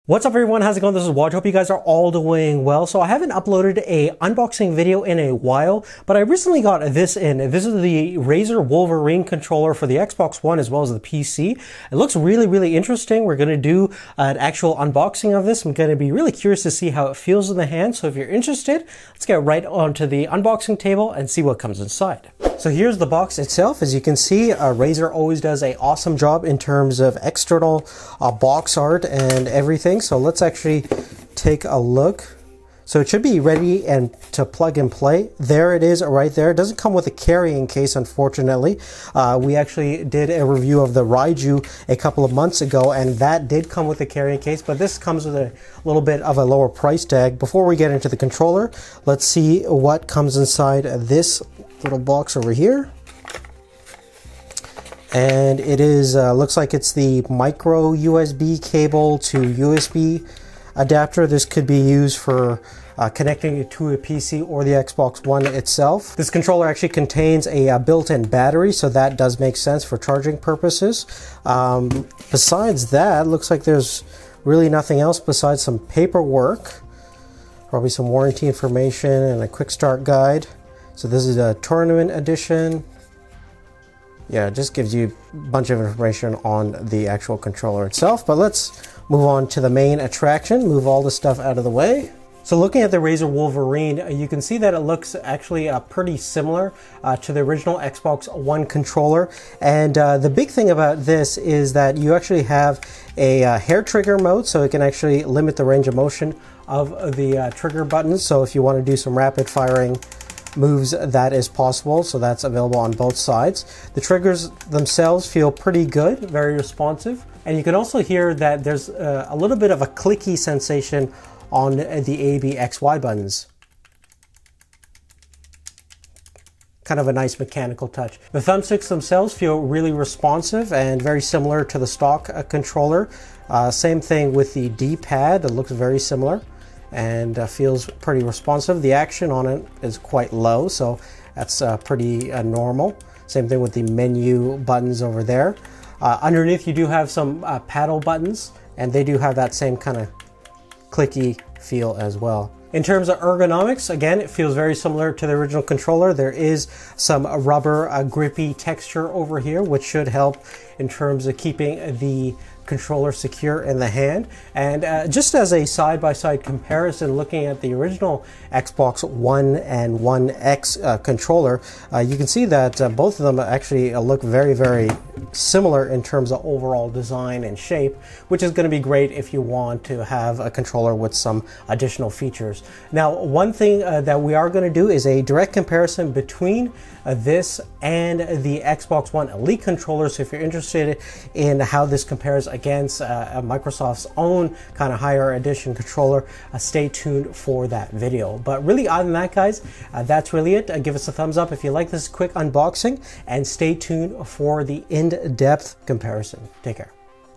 What's up everyone, how's it going? This is Waj. Hope you guys are all doing well. So I haven't uploaded a unboxing video in a while, but I recently got this in. This is the Razer Wolverine controller for the Xbox One as well as the PC. It looks really interesting. We're going to do an actual unboxing of this. I'm going to be really curious to see how it feels in the hand. So if you're interested, let's get right onto the unboxing table and see what comes inside. So here's the box itself. As you can see, Razer always does an awesome job in terms of external box art and everything. So let's actually take a look. So it should be ready and to plug and play. There it is right there. It doesn't come with a carrying case, unfortunately. We actually did a review of the Raiju a couple of months ago, and that did come with a carrying case, but this comes with a little bit of a lower price tag. Before we get into the controller, let's see what comes inside this little box over here. And it is looks like it's the micro USB cable to USB adapter. This could be used for connecting it to a PC or the Xbox One itself. This controller actually contains a built-in battery, so that does make sense for charging purposes. Besides that, looks like there's really nothing else besides some paperwork, probably some warranty information and a quick start guide. So this is a tournament edition. Yeah, it just gives you a bunch of information on the actual controller itself. But let's move on to the main attraction, move all the stuff out of the way. So looking at the Razer Wolverine, you can see that it looks actually pretty similar to the original Xbox One controller. And the big thing about this is that you actually have a hair trigger mode, so it can actually limit the range of motion of the trigger buttons. So if you want to do some rapid firing moves, that is possible, so that's available on both sides. The triggers themselves feel pretty good, very responsive, and you can also hear that there's a little bit of a clicky sensation on the A, B, X, Y buttons. Kind of a nice mechanical touch. The thumbsticks themselves feel really responsive and very similar to the stock controller. Same thing with the D-pad, that looks very similar and feels pretty responsive. The action on it is quite low, so that's pretty normal. Same thing with the menu buttons over there. Underneath you do have some paddle buttons, and they do have that same kind of clicky feel as well. In terms of ergonomics, again, it feels very similar to the original controller. There is some rubber grippy texture over here, which should help in terms of keeping the controller secure in the hand. And just as a side-by-side comparison, looking at the original Xbox One and One X controller, you can see that both of them actually look very similar in terms of overall design and shape, which is going to be great if you want to have a controller with some additional features. Now, one thing that we are going to do is a direct comparison between this and the Xbox One Elite controller. So if you're interested in how this compares against Microsoft's own kind of higher edition controller, stay tuned for that video. But really, other than that, guys, that's really it. Give us a thumbs up if you like this quick unboxing, and stay tuned for the in-depth comparison. Take care.